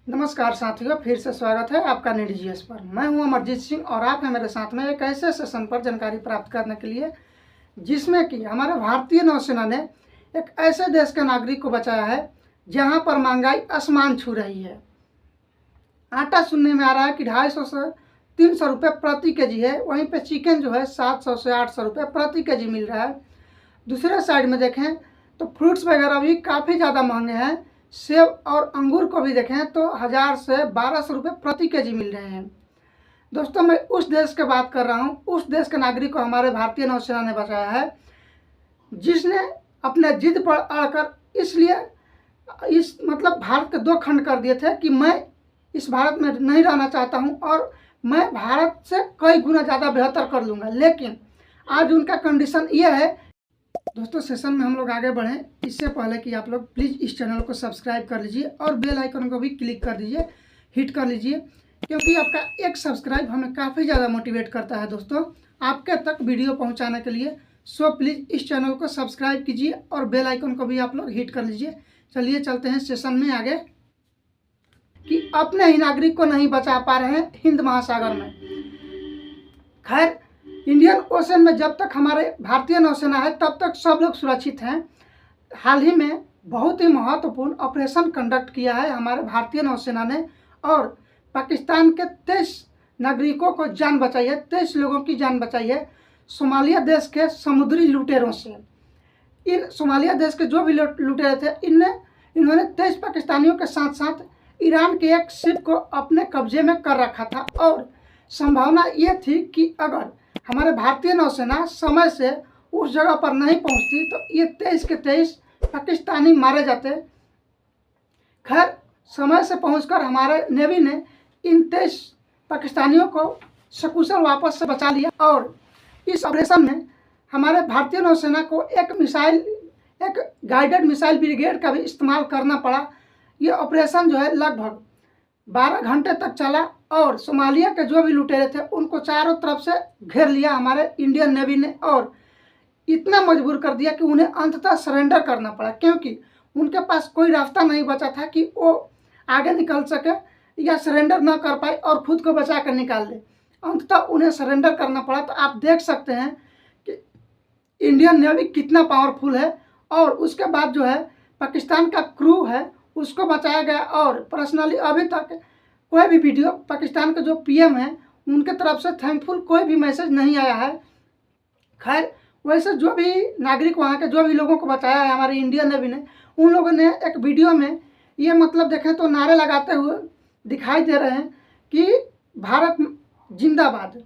नमस्कार साथियों, फिर से स्वागत है आपका नीडी जीएस पर। मैं हूं अमरजीत सिंह और आप हैं मेरे साथ में एक ऐसे सेशन पर जानकारी प्राप्त करने के लिए जिसमें कि हमारे भारतीय नौसेना ने एक ऐसे देश के नागरिक को बचाया है जहां पर महंगाई आसमान छू रही है। आटा सुनने में आ रहा है कि 250 से 300 रुपये प्रति केजी है, वहीं पे चिकन जो है 700 से 800 रुपये प्रति केजी मिल रहा है। दूसरे साइड में देखें तो फ्रूट्स वगैरह भी काफ़ी ज़्यादा महंगे हैं। सेब और अंगूर को भी देखें तो 1000 से 1200 रुपये प्रति केजी मिल रहे हैं। दोस्तों, मैं उस देश की बात कर रहा हूँ, उस देश के नागरिक को हमारे भारतीय नौसेना ने बचाया है जिसने अपने जिद पर अड़कर इसलिए भारत के 2 खंड कर दिए थे कि मैं इस भारत में नहीं रहना चाहता हूँ और मैं भारत से कई गुना ज़्यादा बेहतर कर लूँगा। लेकिन आज उनका कंडीशन ये है। दोस्तों, सेशन में हम लोग आगे बढ़ें इससे पहले कि आप लोग प्लीज़ इस चैनल को सब्सक्राइब कर लीजिए और बेल आइकन को भी क्लिक कर दीजिए, हिट कर लीजिए, क्योंकि आपका एक सब्सक्राइब हमें काफ़ी ज़्यादा मोटिवेट करता है दोस्तों आपके तक वीडियो पहुंचाने के लिए। सो प्लीज़ इस चैनल को सब्सक्राइब कीजिए और बेल आइकन को भी आप लोग हिट कर लीजिए। चलिए चलते हैं सेशन में आगे कि अपने ही नागरिक को नहीं बचा पा रहे हैं हिंद महासागर में। खैर, इंडियन ओशन में जब तक हमारे भारतीय नौसेना है तब तक सब लोग सुरक्षित हैं। हाल ही में बहुत ही महत्वपूर्ण ऑपरेशन कंडक्ट किया है हमारे भारतीय नौसेना ने और पाकिस्तान के 23 नागरिकों को जान बचाई है, 23 लोगों की जान बचाई है सोमालिया देश के समुद्री लुटेरों से। इन सोमालिया देश के जो भी लुटेरे थे इन्होंने 23 पाकिस्तानियों के साथ साथ ईरान के एक शिप को अपने कब्जे में कर रखा था और संभावना ये थी कि अगर हमारे भारतीय नौसेना समय से उस जगह पर नहीं पहुंचती तो ये 23 के 23 पाकिस्तानी मारे जाते। खैर, समय से पहुंचकर हमारे नेवी ने इन 23 पाकिस्तानियों को सकुशल वापस से बचा लिया और इस ऑपरेशन में हमारे भारतीय नौसेना को एक गाइडेड मिसाइल ब्रिगेड का भी इस्तेमाल करना पड़ा। ये ऑपरेशन जो है लगभग 12 घंटे तक चला और सोमालिया के जो भी लुटेरे थे उनको चारों तरफ से घेर लिया हमारे इंडियन नेवी ने और इतना मजबूर कर दिया कि उन्हें अंततः सरेंडर करना पड़ा, क्योंकि उनके पास कोई रास्ता नहीं बचा था कि वो आगे निकल सके या सरेंडर ना कर पाए और खुद को बचा कर निकाल ले। अंततः उन्हें सरेंडर करना पड़ा। तो आप देख सकते हैं कि इंडियन नेवी कितना पावरफुल है। और उसके बाद जो है पाकिस्तान का क्रू है उसको बचाया गया और पर्सनली अभी तक कोई भी वीडियो पाकिस्तान के जो पीएम हैं उनके तरफ से थैंकफुल कोई भी मैसेज नहीं आया है। खैर, वैसे जो भी नागरिक वहाँ के जो भी लोगों को बचाया है हमारी इंडियन नेवी ने, उन लोगों ने एक वीडियो में ये देखें तो नारे लगाते हुए दिखाई दे रहे हैं कि भारत जिंदाबाद।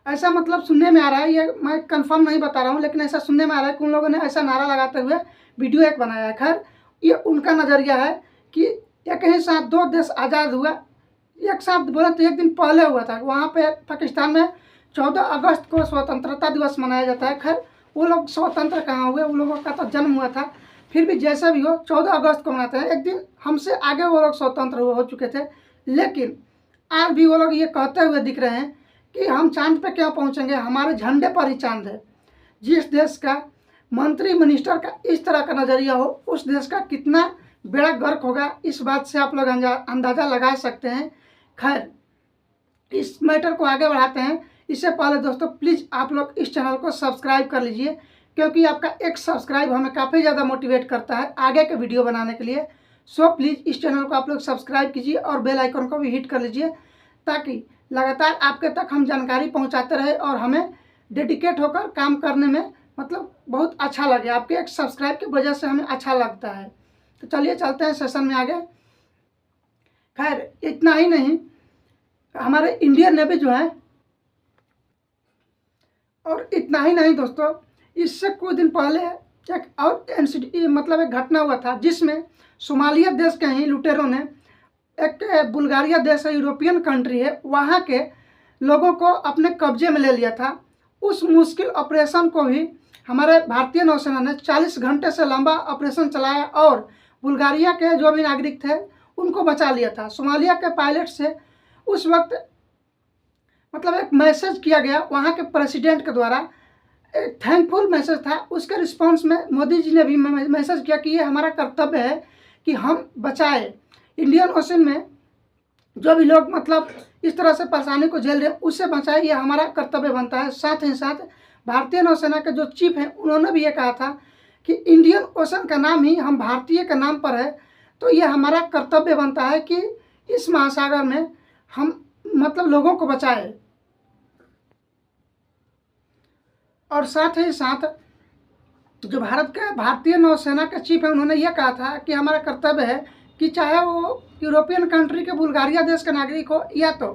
ऐसा सुनने में आ रहा है, ये मैं कंफर्म नहीं बता रहा हूँ, लेकिन ऐसा सुनने में आ रहा है कि उन लोगों ने ऐसा नारा लगाते हुए वीडियो एक बनाया है। खैर, ये उनका नज़रिया है कि एक ही साथ 2 देश आज़ाद हुआ। एक साथ बोले तो एक दिन पहले हुआ था। वहाँ पे पाकिस्तान में 14 अगस्त को स्वतंत्रता दिवस मनाया जाता है। खैर, वो लोग स्वतंत्र कहाँ हुए, उन लोगों का तो जन्म हुआ था। फिर भी जैसा भी हो 14 अगस्त को मनाते हैं। एक दिन हमसे आगे वो लोग स्वतंत्र हो चुके थे, लेकिन आज भी वो लोग ये कहते हुए दिख रहे हैं कि हम चांद पे क्यों पहुँचेंगे, हमारे झंडे पर ही चांद है। जिस देश का मंत्री मिनिस्टर का इस तरह का नज़रिया हो उस देश का कितना बेड़ा गर्क होगा, इस बात से आप लोग अंदाज़ा लगा सकते हैं। खैर, इस मैटर को आगे बढ़ाते हैं। इससे पहले दोस्तों प्लीज़ आप लोग इस चैनल को सब्सक्राइब कर लीजिए, क्योंकि आपका एक सब्सक्राइब हमें काफ़ी ज़्यादा मोटिवेट करता है आगे के वीडियो बनाने के लिए। सो प्लीज़ इस चैनल को आप लोग सब्सक्राइब कीजिए और बेल आइकन को भी हिट कर लीजिए ताकि लगातार आपके तक हम जानकारी पहुँचाते रहे और हमें डेडिकेट होकर काम करने में बहुत अच्छा लगे। आपके एक सब्सक्राइब की वजह से हमें अच्छा लगता है। तो चलिए चलते हैं सेशन में आगे। खैर, इतना ही नहीं, हमारे इंडियन नेवी जो है, और इतना ही नहीं दोस्तों, इससे कुछ दिन पहले एक और एक घटना हुआ था जिसमें सोमालिया देश के ही लुटेरों ने एक बुल्गारिया देश है, यूरोपियन कंट्री है, वहाँ के लोगों को अपने कब्जे में ले लिया था। उस मुश्किल ऑपरेशन को भी हमारे भारतीय नौसेना ने 40 घंटे से लंबा ऑपरेशन चलाया और बुल्गारिया के जो भी नागरिक थे उनको बचा लिया था। सोमालिया के पायलट से उस वक्त एक मैसेज किया गया वहाँ के प्रेसिडेंट के द्वारा, एक थैंकफुल मैसेज था। उसके रिस्पांस में मोदी जी ने भी मैसेज किया कि ये हमारा कर्तव्य है कि हम बचाए इंडियन ओशन में जो भी लोग मतलब इस तरह से परेशानी को झेल रहे हैं उससे बचाए, ये हमारा कर्तव्य बनता है। साथ ही साथ भारतीय नौसेना के जो चीफ हैं उन्होंने भी ये कहा था कि इंडियन ओशन का नाम ही हम भारतीय के नाम पर है, तो ये हमारा कर्तव्य बनता है कि इस महासागर में हम मतलब लोगों को बचाए। और साथ ही साथ जो भारतीय नौसेना के चीफ है उन्होंने ये कहा था कि हमारा कर्तव्य है कि चाहे वो यूरोपियन कंट्री के बुल्गारिया देश का नागरिक हो या तो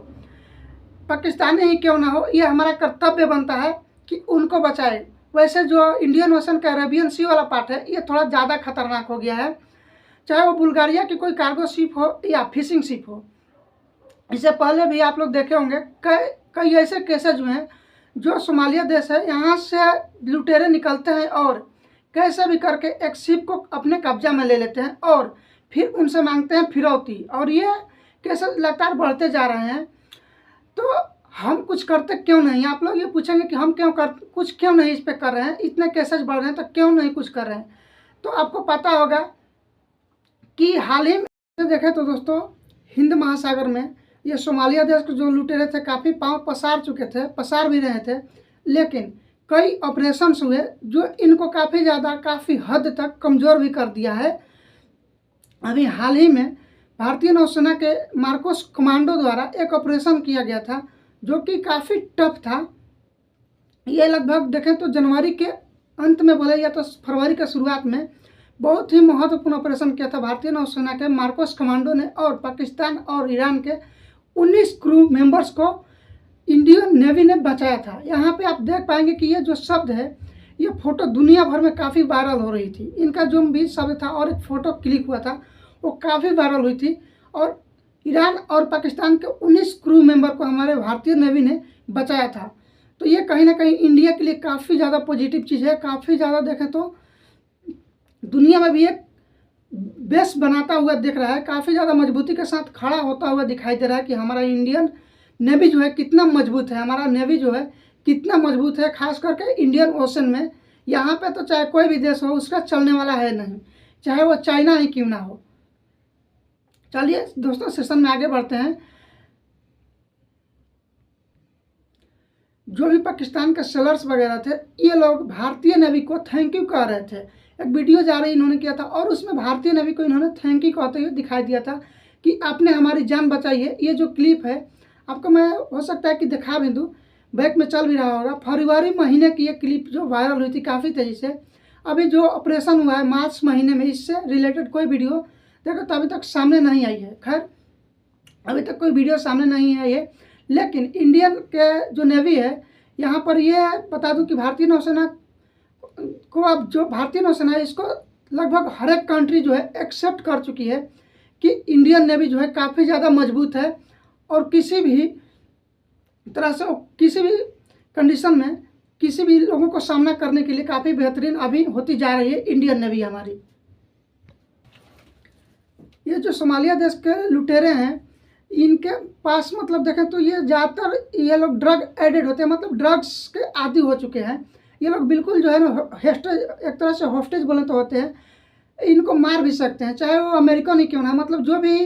पाकिस्तानी ही क्यों ना हो, ये हमारा कर्तव्य बनता है कि उनको बचाए। वैसे जो इंडियन ओशन का अरेबियन सी वाला पार्ट है ये थोड़ा ज़्यादा खतरनाक हो गया है, चाहे वो बुल्गारिया की कोई कार्गो शिप हो या फिशिंग शिप हो। इससे पहले भी आप लोग देखे होंगे कई ऐसे केसेज हुए हैं जो सोमालिया देश है यहाँ से लुटेरे निकलते हैं और कैसे भी करके एक शिप को अपने कब्जा में ले लेते हैं और फिर उनसे मांगते हैं फिरौती, और ये केसेज लगातार बढ़ते जा रहे हैं। तो हम कुछ करते क्यों नहीं? आप लोग ये पूछेंगे कि हम कुछ क्यों नहीं इस पर कर रहे हैं, इतने केसेज बढ़ रहे हैं तो क्यों नहीं कुछ कर रहे हैं। तो आपको पता होगा कि हाल ही में देखें तो दोस्तों हिंद महासागर में ये सोमालिया देश के जो लुटेरे थे काफ़ी पांव पसार भी रहे थे, लेकिन कई ऑपरेशंस हुए जो इनको काफ़ी हद तक कमज़ोर भी कर दिया है। अभी हाल ही में भारतीय नौसेना के मार्कोस कमांडो द्वारा एक ऑपरेशन किया गया था जो कि काफ़ी टफ था। ये लगभग देखें तो जनवरी के अंत में बोले या तो फरवरी के शुरुआत में बहुत ही महत्वपूर्ण ऑपरेशन किया था भारतीय नौसेना के मार्कोस कमांडो ने, और पाकिस्तान और ईरान के 19 क्रू मेंबर्स को इंडियन नेवी ने बचाया था। यहाँ पे आप देख पाएंगे कि ये जो शब्द है ये फ़ोटो दुनिया भर में काफ़ी वायरल हो रही थी। इनका जो भी शब्द था और एक फ़ोटो क्लिक हुआ था वो काफ़ी वायरल हुई थी, और ईरान और पाकिस्तान के 19 क्रू मेंबर को हमारे भारतीय नेवी ने बचाया था। तो ये कहीं ना कहीं इंडिया के लिए काफ़ी ज़्यादा पॉजिटिव चीज़ है, काफ़ी ज़्यादा देखें तो दुनिया में भी एक बेस बनाता हुआ दिख रहा है, काफ़ी ज़्यादा मजबूती के साथ खड़ा होता हुआ दिखाई दे रहा है कि हमारा इंडियन नेवी जो है कितना मजबूत है, हमारा नेवी जो है कितना मजबूत है, खास करके इंडियन ओशन में। यहाँ पे तो चाहे कोई भी देश हो उसका चलने वाला है नहीं, चाहे वो चाइना ही क्यों ना हो। चलिए दोस्तों सेशन में आगे बढ़ते हैं। जो भी पाकिस्तान के सेलर्स वगैरह थे ये लोग भारतीय नेवी को थैंक यू कह रहे थे। एक वीडियो जा रही इन्होंने किया था और उसमें भारतीय नेवी को इन्होंने थैंक यू कहते हुए दिखाई दिया था कि आपने हमारी जान बचाई है। ये जो क्लिप है आपको मैं हो सकता है कि दिखा भी दूँ, बैक में चल भी रहा होगा। फरवरी महीने की ये क्लिप जो वायरल हुई थी काफ़ी तेज़ी से। अभी जो ऑपरेशन हुआ है मार्च महीने में इससे रिलेटेड कोई वीडियो देखो तो अभी तक सामने नहीं आई है। खैर अभी तक कोई वीडियो सामने नहीं आई है, लेकिन इंडियन के जो नेवी है यहाँ पर ये बता दूं कि भारतीय नौसेना को अब जो भारतीय नौसेना है इसको लगभग हर एक कंट्री जो है एक्सेप्ट कर चुकी है कि इंडियन नेवी जो है काफ़ी ज़्यादा मजबूत है और किसी भी तरह से किसी भी कंडीशन में किसी भी लोगों को सामना करने के लिए काफ़ी बेहतरीन अभी होती जा रही है इंडियन नेवी हमारी। ये जो सोमालिया देश के लुटेरे हैं इनके पास मतलब देखें तो ये ज़्यादातर ये लोग ड्रग एडिक्ट होते हैं, मतलब ड्रग्स के आदी हो चुके हैं। ये लोग बिल्कुल जो है ना होस्टेज, एक तरह से होस्टेज बोले तो होते हैं। इनको मार भी सकते हैं चाहे वो अमेरिकन ही क्यों ना, मतलब जो भी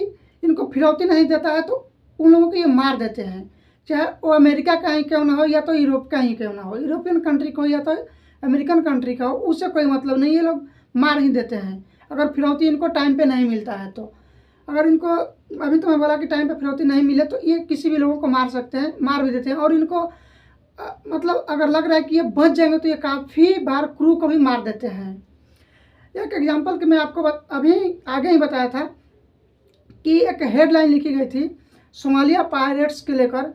इनको फिरौती नहीं देता है तो उन लोगों को ये मार देते हैं, चाहे वो अमेरिका का ही क्यों ना हो या तो यूरोप का ही क्यों ना हो, यूरोपियन कंट्री का हो या तो अमेरिकन कंट्री का हो, उससे कोई मतलब नहीं, ये लोग मार ही देते हैं अगर फिरौती इनको टाइम पे नहीं मिलता है। तो अगर इनको अभी तो मैं बोला कि टाइम पे फिरौती नहीं मिले तो ये किसी भी लोगों को मार सकते हैं, मार भी देते हैं। और इनको मतलब अगर लग रहा है कि ये बच जाएंगे तो ये काफ़ी बार क्रू को भी मार देते हैं। एक एग्जांपल कि मैं आपको अभी आगे ही बताया था कि एक हेडलाइन लिखी गई थी सोमालिया पायरेट्स के लेकर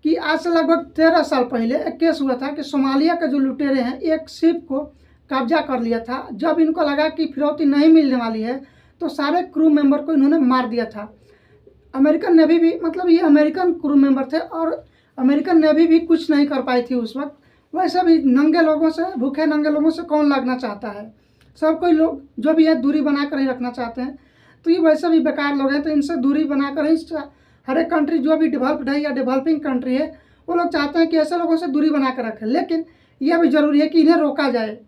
कि आज से लगभग 13 साल पहले एक केस हुआ था कि सोमालिया के जो लुटेरे हैं एक शिप को कब्जा कर लिया था। जब इनको लगा कि फिरौती नहीं मिलने वाली है तो सारे क्रू मेंबर को इन्होंने मार दिया था। अमेरिकन नेवी भी, मतलब ये अमेरिकन क्रू मेंबर थे और अमेरिकन नेवी भी कुछ नहीं कर पाई थी उस वक्त। वैसे भी नंगे लोगों से, भूखे नंगे लोगों से कौन लगना चाहता है, सब कोई लोग जो भी है दूरी बना कर ही रखना चाहते हैं। तो ये वैसे भी बेकार लोग हैं तो इनसे दूरी बनाकर ही हर एक कंट्री जो भी डेवलप्ड है या डेवलपिंग कंट्री है वो लोग चाहते हैं कि ऐसे लोगों से दूरी बना कर रखें। लेकिन यह भी ज़रूरी है कि इन्हें रोका जाए,